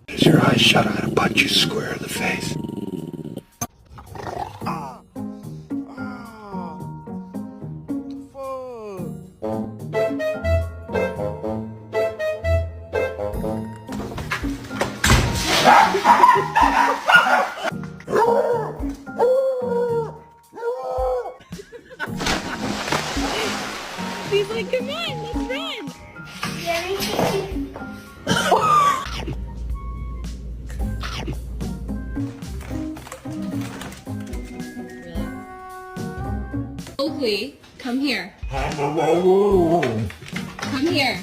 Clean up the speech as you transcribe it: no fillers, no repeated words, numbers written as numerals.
As your eyes shut, I'm gonna punch you square in the face. He's like, come on, let's run. Oakley, come here. Come here.